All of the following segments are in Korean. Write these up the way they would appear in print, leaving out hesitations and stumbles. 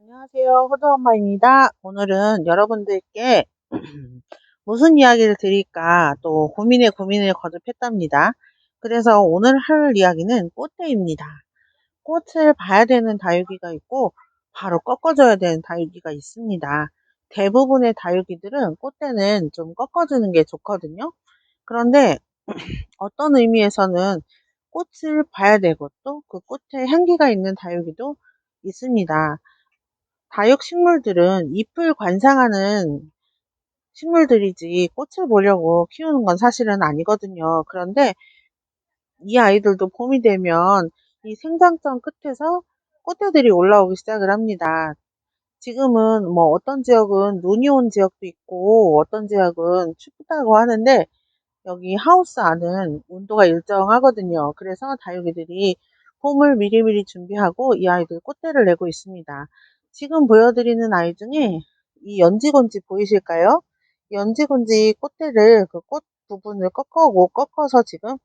안녕하세요. 호두엄마입니다. 오늘은 여러분들께 무슨 이야기를 드릴까 또 고민에 고민을 거듭했답니다. 그래서 오늘 할 이야기는 꽃대입니다. 꽃을 봐야 되는 다육이가 있고 바로 꺾어줘야 되는 다육이가 있습니다. 대부분의 다육이들은 꽃대는 좀 꺾어주는 게 좋거든요. 그런데 어떤 의미에서는 꽃을 봐야 되고 또 그 꽃에 향기가 있는 다육이도 있습니다. 다육식물들은 잎을 관상하는 식물들이지 꽃을 보려고 키우는 건 사실은 아니거든요. 그런데 이 아이들도 봄이 되면 이 생장점 끝에서 꽃대들이 올라오기 시작을 합니다. 지금은 뭐 어떤 지역은 눈이 온 지역도 있고 어떤 지역은 춥다고 하는데 여기 하우스 안은 온도가 일정하거든요. 그래서 다육이들이 봄을 미리미리 준비하고 이 아이들 꽃대를 내고 있습니다. 지금 보여드리는 아이 중에 이 연지곤지 보이실까요? 연지곤지 꽃대를 그 꽃 부분을 꺾어서 지금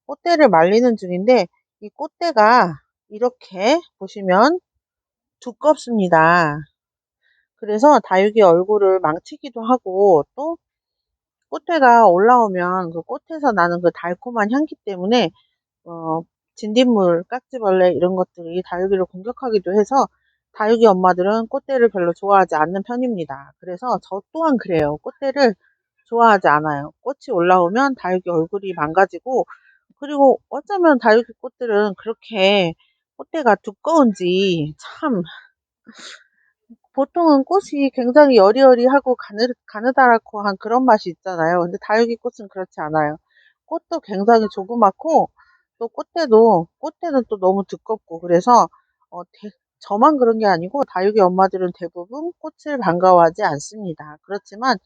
꽃대를 말리는 중인데 이 꽃대가 이렇게 보시면 두껍습니다. 그래서 다육이 얼굴을 망치기도 하고 또 꽃대가 올라오면 그 꽃에서 나는 그 달콤한 향기 때문에 어, 진딧물, 깍지벌레 이런 것들이 다육이를 공격하기도 해서 다육이 엄마들은 꽃대를 별로 좋아하지 않는 편입니다. 그래서 저 또한 그래요. 꽃대를 좋아하지 않아요. 꽃이 올라오면 다육이 얼굴이 망가지고 그리고 어쩌면 다육이 꽃들은 그렇게 꽃대가 두꺼운지 참 보통은 꽃이 굉장히 여리여리하고 가느다랗고 한 그런 맛이 있잖아요. 근데 다육이 꽃은 그렇지 않아요. 꽃도 굉장히 조그맣고 또 꽃대는 또 너무 두껍고 그래서 저만 그런 게 아니고 다육이 엄마들은 대부분 꽃을 반가워하지 않습니다. 그렇지만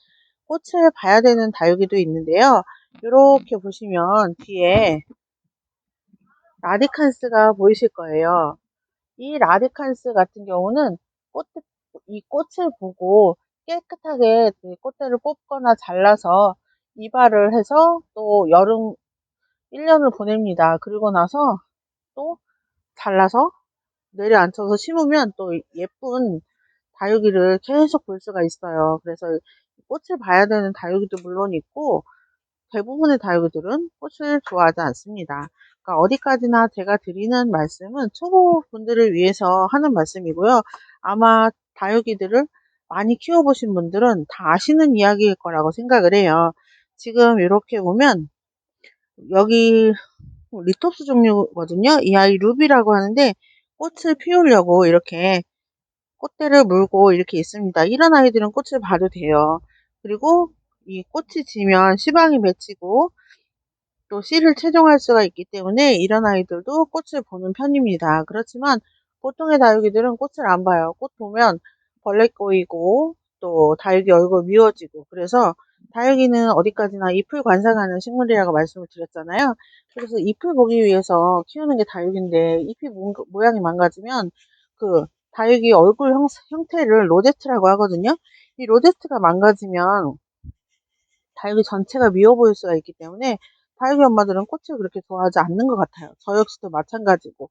꽃을 봐야 되는 다육이도 있는데요. 이렇게 보시면 뒤에 라디칸스가 보이실 거예요. 이 라디칸스 같은 경우는 꽃, 이 꽃을 보고 깨끗하게 그 꽃대를 뽑거나 잘라서 이발을 해서 또 여름 1년을 보냅니다. 그리고 나서 또 잘라서 내려앉혀서 심으면 또 예쁜 다육이를 계속 볼 수가 있어요. 그래서 꽃을 봐야 되는 다육이도 물론 있고 대부분의 다육이들은 꽃을 좋아하지 않습니다. 그러니까 어디까지나 제가 드리는 말씀은 초보분들을 위해서 하는 말씀이고요. 아마 다육이들을 많이 키워보신 분들은 다 아시는 이야기일 거라고 생각을 해요. 지금 이렇게 보면 여기 리톱스 종류거든요. 이 아이 루비라고 하는데 꽃을 피우려고 이렇게 꽃대를 물고 이렇게 있습니다. 이런 아이들은 꽃을 봐도 돼요. 그리고 이 꽃이 지면 씨방이 맺히고 또 씨를 채종할 수가 있기 때문에 이런 아이들도 꽃을 보는 편입니다. 그렇지만 보통의 다육이들은 꽃을 안 봐요. 꽃 보면 벌레 꼬이고 또 다육이 얼굴 미워지고 그래서 다육이는 어디까지나 잎을 관상하는 식물이라고 말씀을 드렸잖아요. 그래서 잎을 보기 위해서 키우는 게 다육인데 잎이 모양이 망가지면 그 다육이 얼굴 형태를 로제트라고 하거든요. 이 로제트가 망가지면 다육이 전체가 미워 보일 수가 있기 때문에 다육이 엄마들은 꽃을 그렇게 좋아하지 않는 것 같아요. 저 역시도 마찬가지고.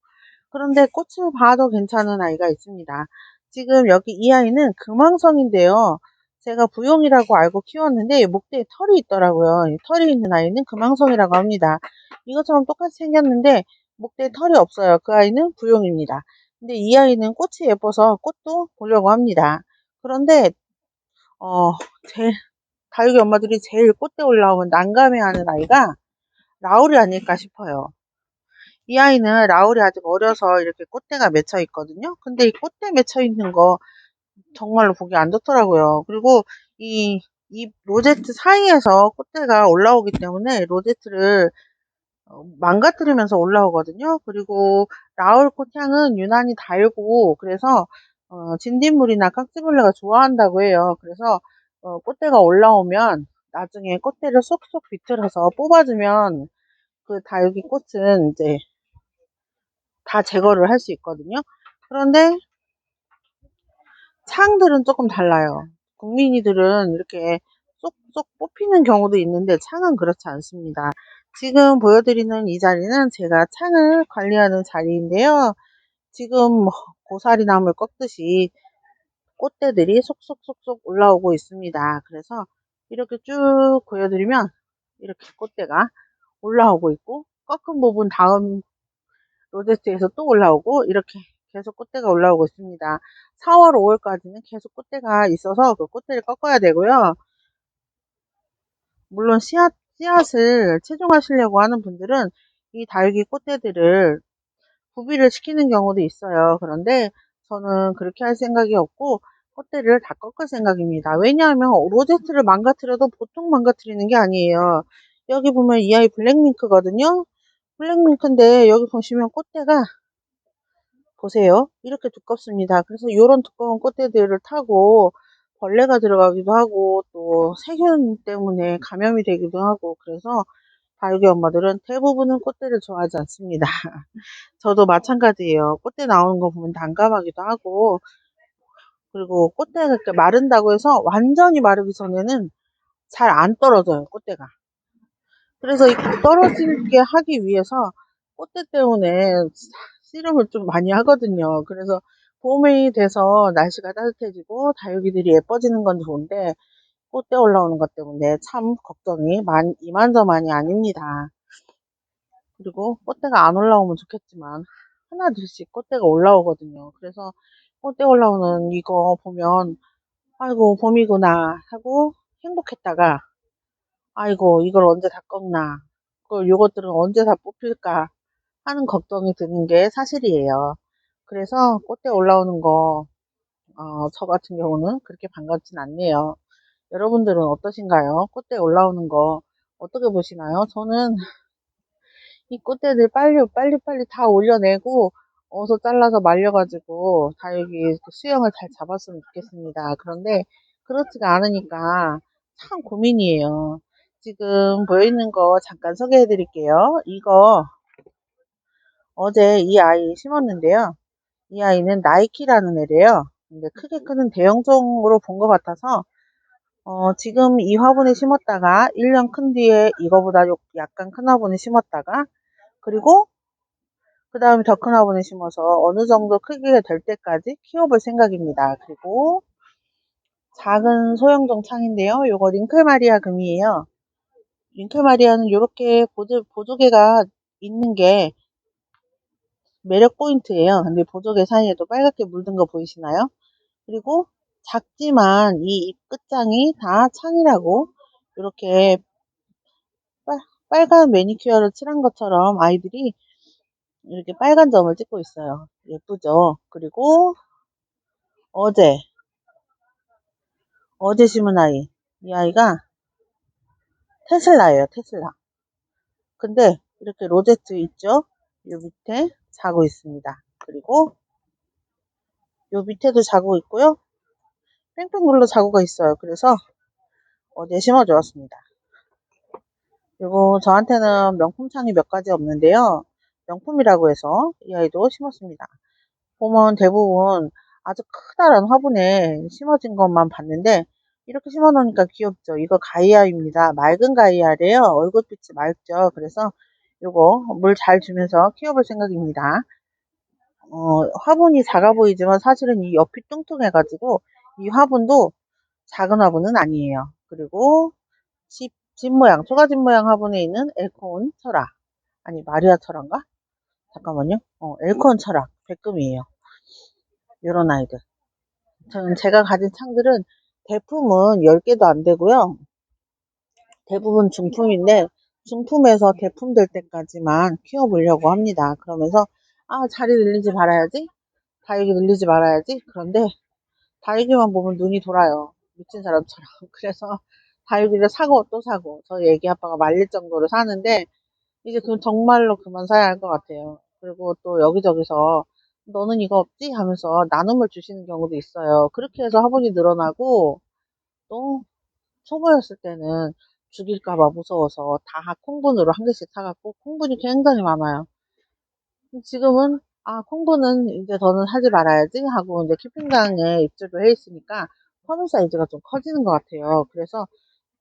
그런데 꽃을 봐도 괜찮은 아이가 있습니다. 지금 여기 이 아이는 금황성인데요. 제가 부용이라고 알고 키웠는데 목대에 털이 있더라고요. 이 털이 있는 아이는 금황성이라고 합니다. 이것처럼 똑같이 생겼는데 목대에 털이 없어요. 그 아이는 부용입니다. 근데 이 아이는 꽃이 예뻐서 꽃도 보려고 합니다. 그런데 어, 제 다육이 엄마들이 제일 꽃대 올라오면 난감해하는 아이가 라울이 아닐까 싶어요. 이 아이는 라울이 아직 어려서 이렇게 꽃대가 맺혀 있거든요. 근데 이 꽃대 맺혀 있는 거 정말로 보기 안 좋더라고요. 그리고 이 로제트 사이에서 꽃대가 올라오기 때문에 로제트를 망가뜨리면서 올라오거든요. 그리고 라울 꽃향은 유난히 달고 그래서 진딧물이나 깍지벌레가 좋아한다고 해요. 그래서 꽃대가 올라오면 나중에 꽃대를 쏙쏙 비틀어서 뽑아주면 그 다육이 꽃은 이제 다 제거를 할 수 있거든요. 그런데 창들은 조금 달라요. 국민이들은 이렇게 쏙쏙 뽑히는 경우도 있는데 창은 그렇지 않습니다. 지금 보여드리는 이 자리는 제가 창을 관리하는 자리인데요. 지금 고사리 나무를 꺾듯이 꽃대들이 속속속속 올라오고 있습니다. 그래서 이렇게 쭉 보여드리면 이렇게 꽃대가 올라오고 있고, 꺾은 부분 다음 로제트에서 또 올라오고, 이렇게 계속 꽃대가 올라오고 있습니다. 4월, 5월까지는 계속 꽃대가 있어서 그 꽃대를 꺾어야 되고요. 물론 씨앗을 채종하시려고 하는 분들은 이 다육이 꽃대들을 구비를 시키는 경우도 있어요. 그런데 저는 그렇게 할 생각이 없고 꽃대를 다 꺾을 생각입니다. 왜냐하면 로제트를 망가뜨려도 보통 망가뜨리는 게 아니에요. 여기 보면 이 아이 블랙밍크거든요. 블랙밍크인데 여기 보시면 꽃대가 보세요. 이렇게 두껍습니다. 그래서 이런 두꺼운 꽃대들을 타고 벌레가 들어가기도 하고 또 세균 때문에 감염이 되기도 하고, 그래서 다육이 엄마들은 대부분은 꽃대를 좋아하지 않습니다. 저도 마찬가지예요. 꽃대 나오는 거 보면 난감하기도 하고, 그리고 꽃대가 이렇게 마른다고 해서 완전히 마르기 전에는 잘 안 떨어져요, 꽃대가. 그래서 이 떨어지게 하기 위해서 꽃대 때문에 씨름을 좀 많이 하거든요. 그래서 봄이 돼서 날씨가 따뜻해지고 다육이들이 예뻐지는 건 좋은데 꽃대 올라오는 것 때문에 참 걱정이 이만저만이 아닙니다. 그리고 꽃대가 안 올라오면 좋겠지만 하나 둘씩 꽃대가 올라오거든요. 그래서 꽃대 올라오는 이거 보면 아이고 봄이구나 하고 행복했다가 아이고 이걸 언제 다 꺾나, 요것들은 언제 다 뽑힐까 하는 걱정이 드는 게 사실이에요. 그래서 꽃대 올라오는 거 저 같은 경우는 그렇게 반갑진 않네요. 여러분들은 어떠신가요? 꽃대 올라오는 거 어떻게 보시나요? 저는 이 꽃대들 빨리빨리 다 올려내고 어서 잘라서 말려가지고 다육이 수영을 잘 잡았으면 좋겠습니다. 그런데 그렇지가 않으니까 참 고민이에요. 지금 보여있는 거 잠깐 소개해 드릴게요. 이거 어제 이 아이 심었는데요. 이 아이는 나이키라는 애래요. 근데 크게 크는 대형종으로 본 것 같아서 지금 이 화분에 심었다가 1년 큰 뒤에 이거보다 약간 큰 화분에 심었다가, 그리고 그 다음에 더 큰 화분에 심어서 어느 정도 크기가 될 때까지 키워볼 생각입니다. 그리고 작은 소형종 창인데요. 요거 링클마리아 금이에요. 링클마리아는 이렇게 보조개가 있는 게 매력 포인트예요. 근데 보조개 사이에도 빨갛게 물든 거 보이시나요? 그리고 작지만 이 잎 끝장이 다 창이라고 이렇게 빨간 매니큐어를 칠한 것처럼 아이들이 이렇게 빨간 점을 찍고 있어요. 예쁘죠? 그리고 어제 심은 아이, 이 아이가 테슬라예요. 테슬라. 근데 이렇게 로제트 있죠? 요 밑에 자고 있습니다. 그리고 요 밑에도 자고 있고요. 뺑뺑 눌러 자고가 있어요. 그래서 어제 심어 주었습니다. 그리고 저한테는 명품창이 몇 가지 없는데요. 명품이라고 해서 이 아이도 심었습니다. 보면 대부분 아주 크다란 화분에 심어진 것만 봤는데 이렇게 심어 놓으니까 귀엽죠. 이거 가이아입니다. 맑은 가이아래요. 얼굴빛이 맑죠. 그래서 요거 물 잘 주면서 키워볼 생각입니다. 화분이 작아 보이지만 사실은 이 옆이 뚱뚱해 가지고 이 화분도 작은 화분은 아니에요. 그리고 집 모양, 초가집 모양 화분에 있는 엘콘 철학, 아니 마리아 철학인가? 잠깐만요. 엘콘 철학 백금이에요. 요런 아이들. 저는 제가 가진 창들은 대품은 10개도 안 되고요. 대부분 중품인데 중품에서 대품 될 때까지만 키워보려고 합니다. 그러면서 자리 늘리지 말아야지, 다육이 늘리지 말아야지. 그런데 다육이만 보면 눈이 돌아요. 미친 사람처럼. 그래서 다육이를 사고 또 사고 저희 애기 아빠가 말릴 정도로 사는데 이제 그 정말로 그만 사야 할 것 같아요. 그리고 또 여기저기서 너는 이거 없지? 하면서 나눔을 주시는 경우도 있어요. 그렇게 해서 화분이 늘어나고, 또 초보였을 때는 죽일까봐 무서워서 다 콩분으로 한 개씩 사갖고 콩분이 굉장히 많아요. 지금은 콩분은 이제 더는 하지 말아야지 하고 이제 키핑장에 입주를 해 있으니까 화분 사이즈가 좀 커지는 것 같아요. 그래서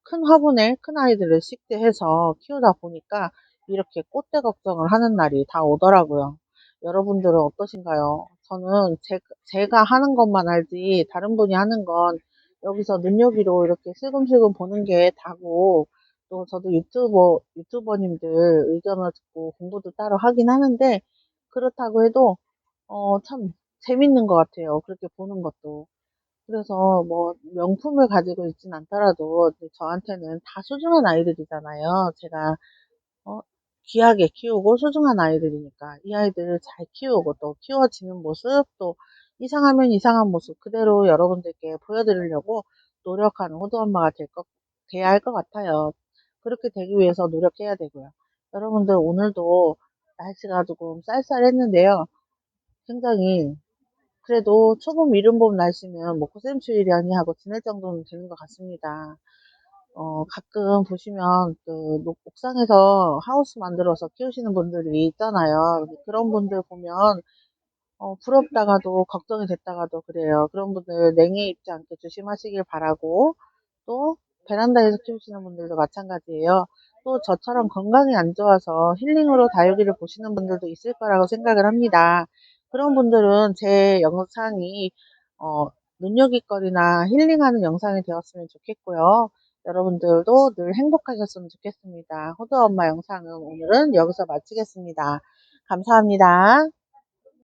큰 화분에 큰 아이들을 식재해서 키우다 보니까 이렇게 꽃대 걱정을 하는 날이 다 오더라고요. 여러분들은 어떠신가요? 저는 제가 하는 것만 알지 다른 분이 하는 건 여기서 눈여기로 이렇게 슬금슬금 보는 게 다고, 또 저도 유튜버님들 의견을 듣고 공부도 따로 하긴 하는데, 그렇다고 해도 참 재밌는 것 같아요. 그렇게 보는 것도. 그래서 뭐 명품을 가지고 있진 않더라도 저한테는 다 소중한 아이들이잖아요. 제가 어, 귀하게 키우고 소중한 아이들이니까 이 아이들을 잘 키우고 또 키워지는 모습, 또 이상하면 이상한 모습 그대로 여러분들께 보여드리려고 노력하는 호두 엄마가 돼야 할 것 같아요. 그렇게 되기 위해서 노력해야 되고요. 여러분들 오늘도 날씨가 조금 쌀쌀했는데요. 굉장히 그래도 초봄, 이른봄 날씨는 뭐 고샘추위려니 하고 지낼 정도는 되는 것 같습니다. 가끔 보시면 그 옥상에서 하우스 만들어서 키우시는 분들이 있잖아요. 근데 그런 분들 보면 부럽다가도 걱정이 됐다가도 그래요. 그런 분들 냉해 입지 않게 조심하시길 바라고, 또 베란다에서 키우시는 분들도 마찬가지예요. 또 저처럼 건강이 안 좋아서 힐링으로 다육이를 보시는 분들도 있을 거라고 생각을 합니다. 그런 분들은 제 영상이 어, 눈요깃거리나 힐링하는 영상이 되었으면 좋겠고요. 여러분들도 늘 행복하셨으면 좋겠습니다. 호두 엄마 영상은 오늘은 여기서 마치겠습니다. 감사합니다.